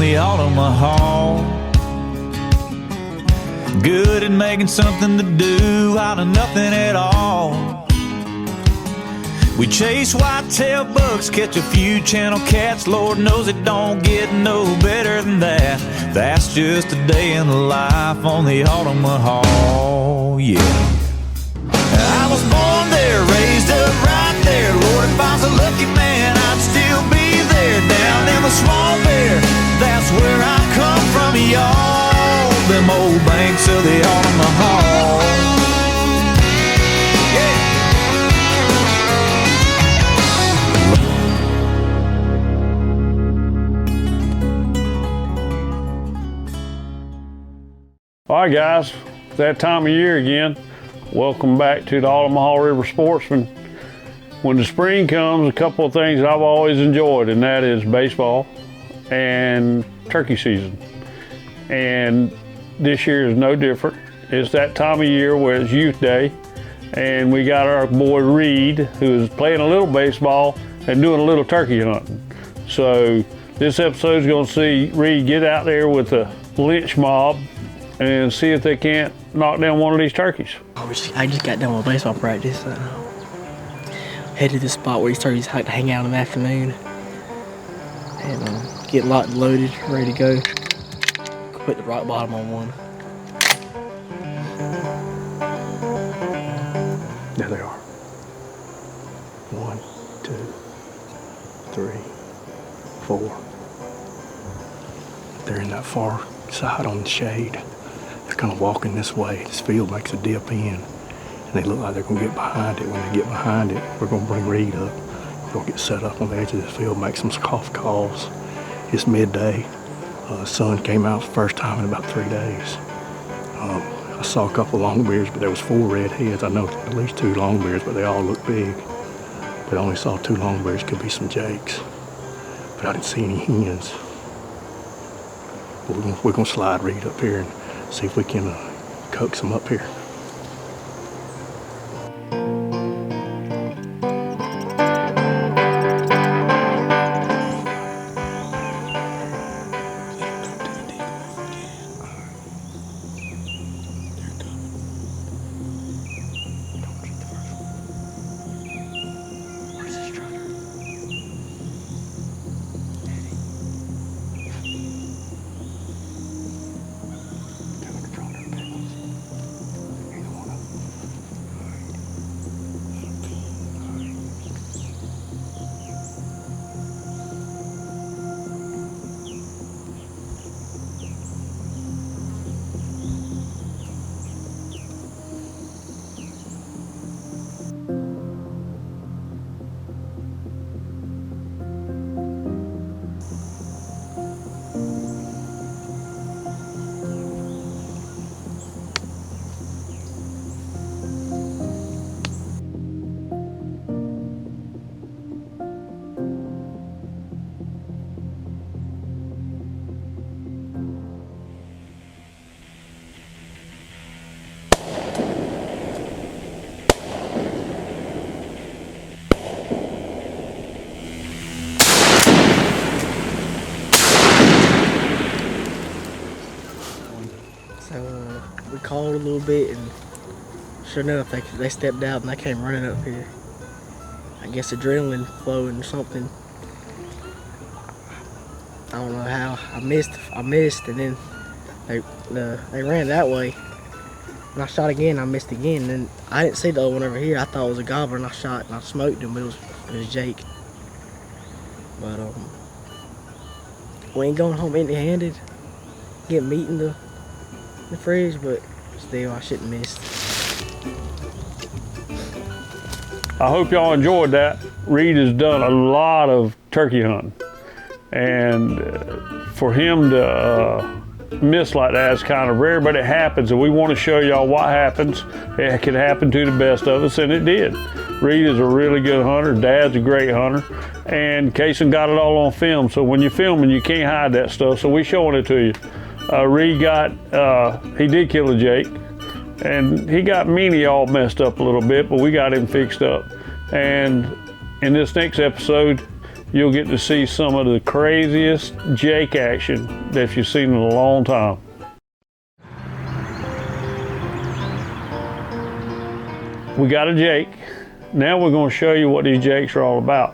the Altamaha. Good at making something to do out of nothing at all. We chase whitetail bucks, catch a few channel cats. Lord knows it don't get no better than that. That's just a day in the life on the Altamaha, yeah. I was born there, raised up right there. Lord, if I was a lucky man, I'd still be there. Down in the small bear, that's where I come from, y'all. Them old banks of the Altamaha. Yeah. All right, guys, it's that time of year again. Welcome back to the Altamaha River Sportsman. When the spring comes, a couple of things I've always enjoyed, and that is baseball and turkey season. And this year is no different. It's that time of year where it's Youth Day, and we got our boy Reed, who is playing a little baseball and doing a little turkey hunting. So this episode is going to see Reed get out there with a lynch mob and see if they can't knock down one of these turkeys. I just got done with baseball practice. Headed to the spot where he started to hang out in the afternoon and get locked and loaded, ready to go. Put the rock bottom on one. There they are. 1, 2, 3, 4. They're in that far side on the shade. They're kind of walking this way. This field makes a dip in, and they look like they're going to get behind it. When they get behind it, we're going to bring Reed up. We're going to get set up on the edge of this field, make some cough calls. It's midday. The sun came out the first time in about 3 days. I saw a couple of longbeards, but there was 4 redheads. I know at least 2 longbeards, but they all look big. But I only saw 2 longbeards, could be some jakes. But I didn't see any hens. We're gonna slide Reed up here and see if we can coax them up here. So we called a little bit, and sure enough, they stepped out and they came running up here. I guess adrenaline flowing or something. I don't know how. I missed, and then they ran that way. And I shot again, I missed again. And then I didn't see the other one over here. I thought it was a gobbler, and I shot and I smoked him, but it was Jake. But we ain't going home empty-handed. Get meat in the fridge, but still, I shouldn't miss. I hope y'all enjoyed that. Reed has done a lot of turkey hunting, and for him to miss like that is kind of rare, but it happens, and we want to show y'all what happens. It can happen to the best of us, and it did. Reed is a really good hunter. Dad's a great hunter, and Kason got it all on film, so when you're filming, you can't hide that stuff, so we're showing it to you. Reed he did kill a Jake, and he got Meanie all messed up a little bit, but we got him fixed up. And in this next episode, you'll get to see some of the craziest Jake action that you've seen in a long time. We got a Jake. Now we're going to show you what these Jakes are all about.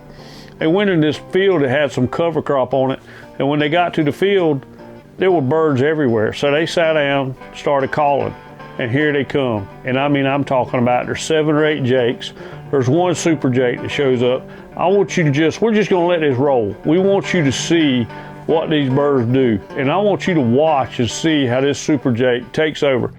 They went in this field that had some cover crop on it, and when they got to the field, there were birds everywhere. So they sat down, started calling, and here they come. And I mean, I'm talking about there's 7 or 8 Jakes. There's one super Jake that shows up. I want you to we're just gonna let this roll. We want you to see what these birds do. And I want you to watch and see how this super Jake takes over.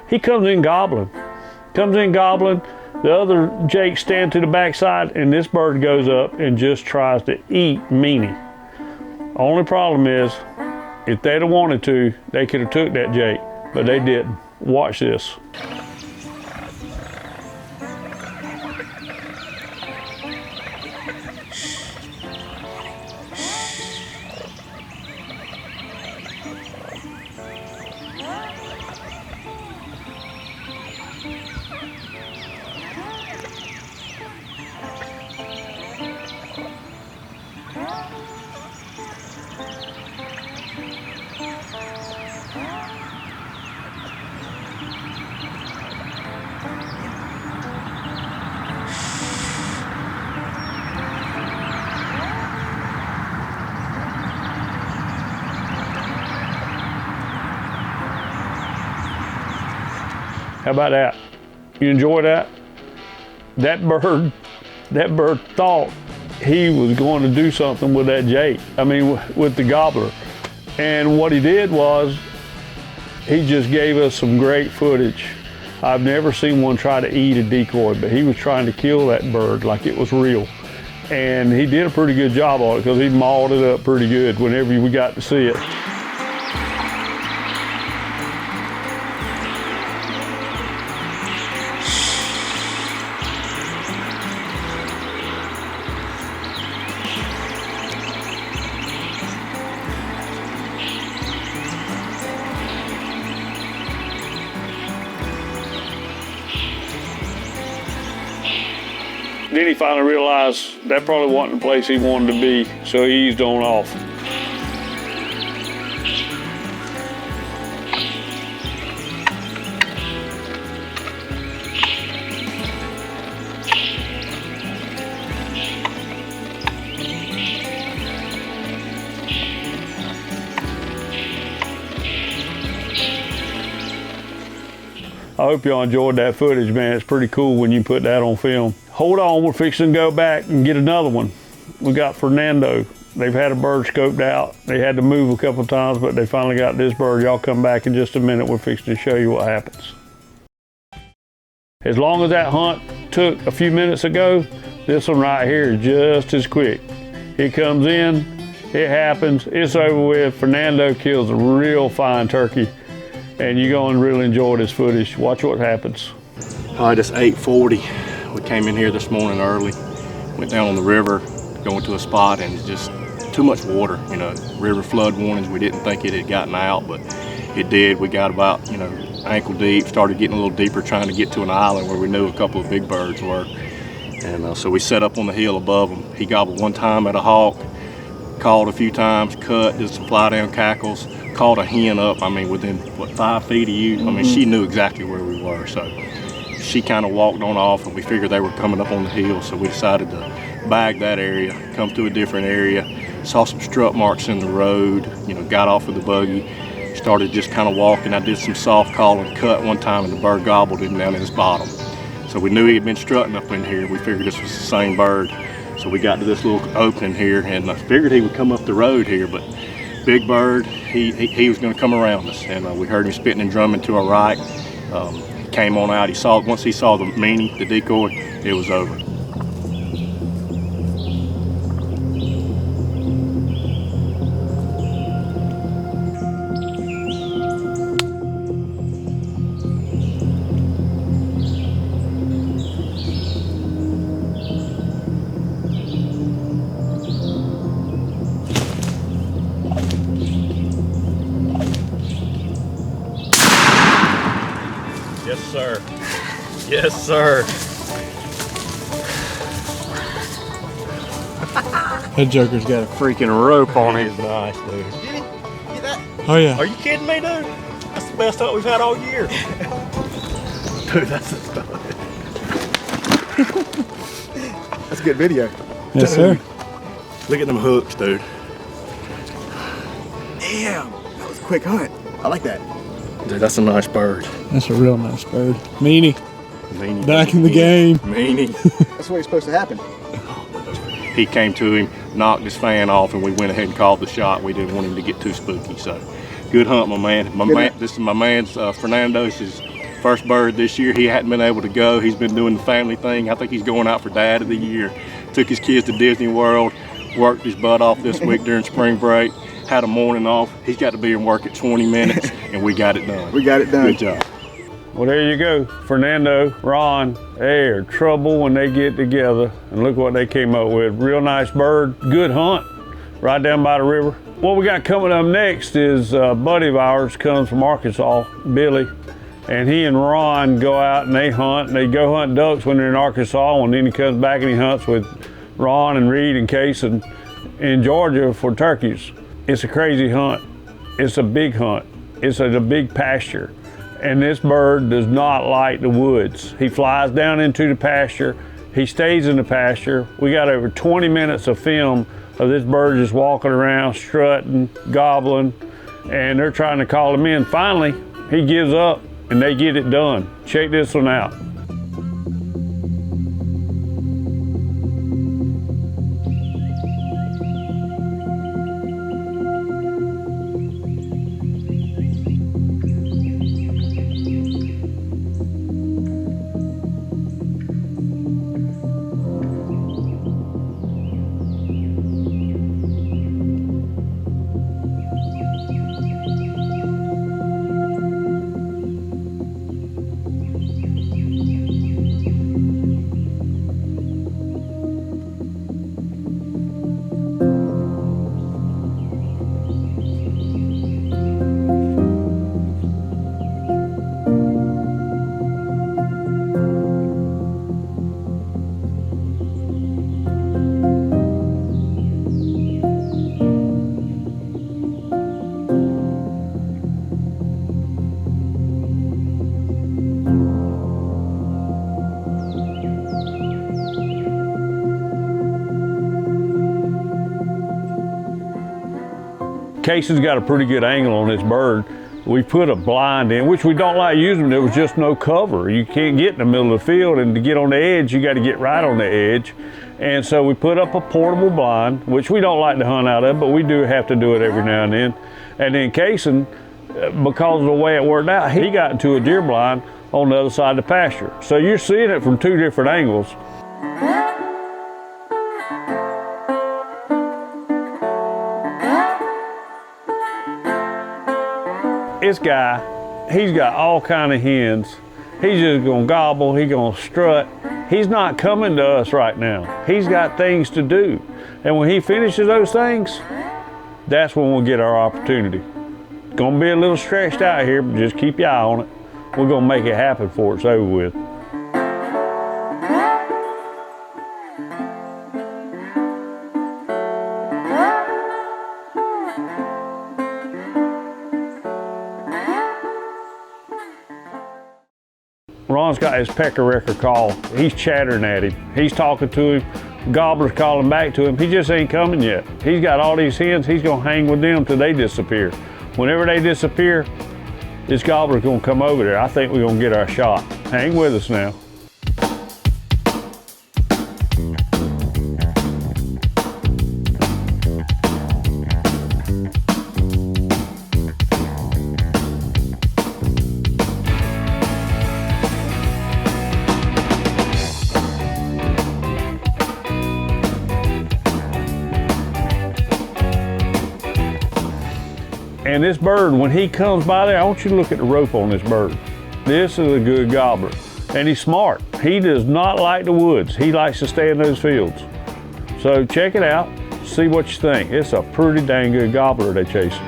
He comes in gobbling. The other Jakes stand to the backside, and this bird goes up and just tries to eat meanie. Only problem is, if they'd have wanted to, they could have took that Jake, but they didn't. Watch this. How about that? You enjoy that? That bird thought he was going to do something with that Jake. I mean, with the gobbler. And what he did was, he just gave us some great footage. I've never seen one try to eat a decoy, but he was trying to kill that bird like it was real. And he did a pretty good job on it because he mauled it up pretty good whenever we got to see it. Then he finally realized that probably wasn't the place he wanted to be, so he eased on off. I hope y'all enjoyed that footage, man. It's pretty cool when you put that on film. Hold on, we're fixing to go back and get another one. We got Fernando. They've had a bird scoped out. They had to move a couple times, but they finally got this bird. Y'all come back in just a minute. We're fixing to show you what happens. As long as that hunt took a few minutes ago, this one right here is just as quick. He comes in, it happens, it's over with. Fernando kills a real fine turkey, and you're going to really enjoy this footage. Watch what happens. All right, it's 8:40. We came in here this morning early, went down on the river, going to a spot, and it's just too much water. You know, river flood warnings. We didn't think it had gotten out, but it did. We got about, you know, ankle deep, started getting a little deeper, trying to get to an island where we knew a couple of big birds were. And so we set up on the hill above him. He gobbled one time at a hawk, called a few times, cut, did some fly down cackles, called a hen up, I mean, within, what, 5 feet of you? I mean, she knew exactly where we were. So she kind of walked on off, and we figured they were coming up on the hill, so we decided to bag that area, come to a different area, saw some strut marks in the road, you know, got off of the buggy, started just kind of walking. I did some soft calling, cut one time, and the bird gobbled him down in his bottom. So we knew he had been strutting up in here. We figured this was the same bird. So we got to this little opening here, and I figured he would come up the road here, but big bird, he was going to come around us, and we heard him spitting and drumming to our right. He came on out. Once he saw the meanie, the decoy, it was over. Yes, sir. Yes, sir. That joker's got a freaking rope on him. He's nice, dude. Get it? Get that? Oh yeah. Are you kidding me, dude? That's the best hunt we've had all year. Dude, that's a stud. That's a good video. Yes, sir. Look at them hooks, dude. Damn, that was a quick hunt. I like that. Dude, that's a nice bird. That's a real nice bird. Meanie. Meanie. Back in the game. Meanie. That's what it's supposed to happen. He came to him, knocked his fan off, and we went ahead and called the shot. We didn't want him to get too spooky. So, good hunt, my man. This is my man's Fernando. It's his first bird this year. He hadn't been able to go. He's been doing the family thing. I think he's going out for Dad of the Year. Took his kids to Disney World, worked his butt off this week during spring break. Had a morning off. He's got to be in work at 20 minutes, and we got it done. We got it done. Good job. Well, there you go. Fernando, Ron, they are trouble when they get together. And look what they came up with. Real nice bird, good hunt, right down by the river. What we got coming up next is a buddy of ours comes from Arkansas, Billy. And he and Ron go out and they hunt. And they go hunt ducks when they're in Arkansas. And then he comes back and he hunts with Ron and Reed and Case in Georgia for turkeys. It's a crazy hunt. It's a big hunt. It's a big pasture. And this bird does not like the woods. He flies down into the pasture. He stays in the pasture. We got over 20 minutes of film of this bird just walking around, strutting, gobbling, and they're trying to call him in. Finally, he gives up and they get it done. Check this one out. Casey's got a pretty good angle on this bird. We put a blind in, which we don't like using. There was just no cover. You can't get in the middle of the field, and to get on the edge, you got to get right on the edge. And so we put up a portable blind, which we don't like to hunt out of, but we do have to do it every now and then. And then Casey, because of the way it worked out, he got into a deer blind on the other side of the pasture. So you're seeing it from two different angles. This guy, he's got all kind of hens. He's just gonna gobble, he's gonna strut. He's not coming to us right now. He's got things to do. And when he finishes those things, that's when we'll get our opportunity. It's gonna be a little stretched out here, but just keep your eye on it. We're gonna make it happen before it's over with. Ron's got his pecker-wrecker call. He's chattering at him. He's talking to him. Gobbler's calling back to him. He just ain't coming yet. He's got all these hens. He's gonna hang with them till they disappear. Whenever they disappear, this gobbler's gonna come over there. I think we're gonna get our shot. Hang with us now. And this bird, when he comes by there, I want you to look at the rope on this bird. This is a good gobbler. And he's smart. He does not like the woods. He likes to stay in those fields. So check it out, see what you think. It's a pretty dang good gobbler they're chasing.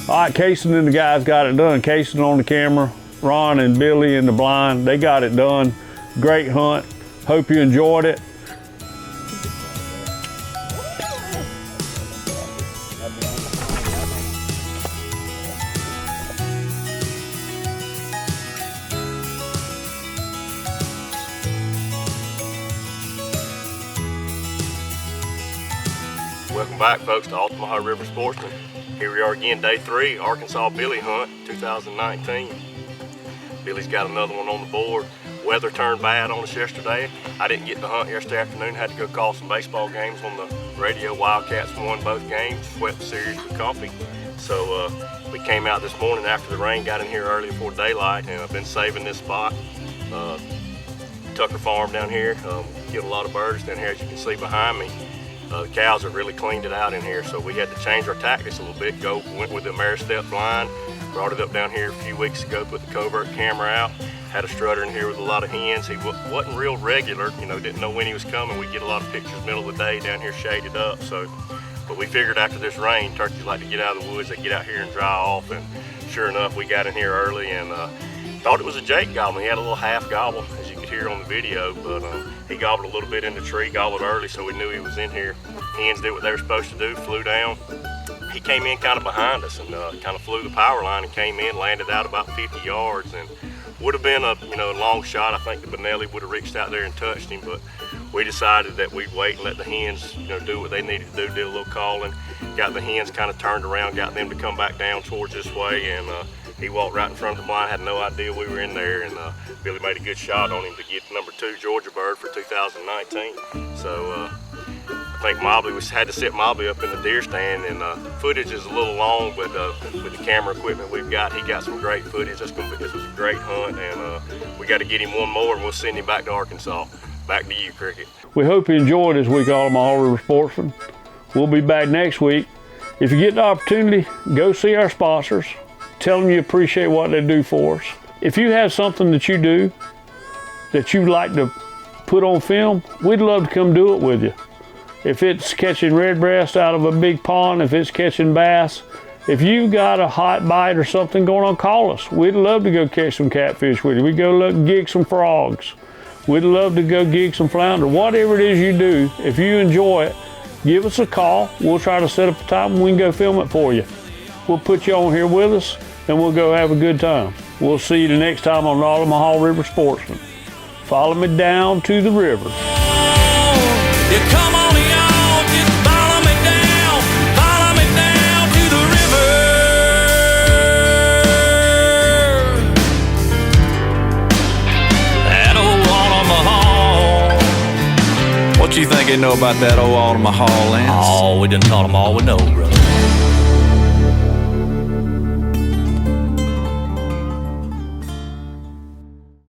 All right, Casey and the guys got it done. Casey on the camera, Ron and Billy in the blind. They got it done. Great hunt. Hope you enjoyed it. back, folks, to Altamaha River Sportsman. Here we are again, day 3, Arkansas Billy Hunt 2019. Billy's got another one on the board. Weather turned bad on us yesterday. I didn't get to hunt yesterday afternoon. Had to go call some baseball games on the radio. Wildcats won both games, swept the series with coffee. So we came out this morning after the rain got in here early before daylight, and I've been saving this spot. Tucker Farm down here, get a lot of birds down here, as you can see behind me. The cows have really cleaned it out in here, so we had to change our tactics a little bit. Went with the Ameristep blind, brought it up down here a few weeks ago, put the covert camera out, had a strutter in here with a lot of hens. He wasn't real regular, you know, didn't know when he was coming. We get a lot of pictures middle of the day down here shaded up, but we figured after this rain, turkeys like to get out of the woods, they get out here and dry off, and sure enough, we got in here early and thought it was a Jake gobbling. He had a little half gobble, as you could hear on the video, but he gobbled a little bit in the tree, gobbled early, so we knew he was in here. Hens did what they were supposed to do, flew down. He came in kind of behind us and kind of flew the power line and came in, landed out about 50 yards, and would have been a long shot. I think the Benelli would have reached out there and touched him, but we decided that we'd wait and let the hens do what they needed to do, did a little calling, got the hens kind of turned around, got them to come back down towards this way, and he walked right in front of the blind, had no idea we were in there, and Billy made a good shot on him to get number 2 Georgia bird for 2019. So I think Mobley, we had to set Mobley up in the deer stand, and footage is a little long, but with the camera equipment we've got, he got some great footage. This was a great hunt, and we got to get him one more, and we'll send him back to Arkansas. Back to you, Cricket. We hope you enjoyed this week, Altamaha River Sportsman. We'll be back next week. If you get the opportunity, go see our sponsors. Tell them you appreciate what they do for us. If you have something that you do that you'd like to put on film, we'd love to come do it with you. If it's catching redbreast out of a big pond, if it's catching bass, if you've got a hot bite or something going on, call us. We'd love to go catch some catfish with you. We'd go gig some frogs. We'd love to go gig some flounder. Whatever it is you do, if you enjoy it, give us a call. We'll try to set up a time and we can go film it for you. We'll put you on here with us and we'll go have a good time. We'll see you the next time on the Altamaha River Sportsman. Follow me down to the river. You come on y'all, just follow me down to the river. That old Altamaha. What you think they know about that old Altamaha, Lance? Oh, we done taught them all we know, brother.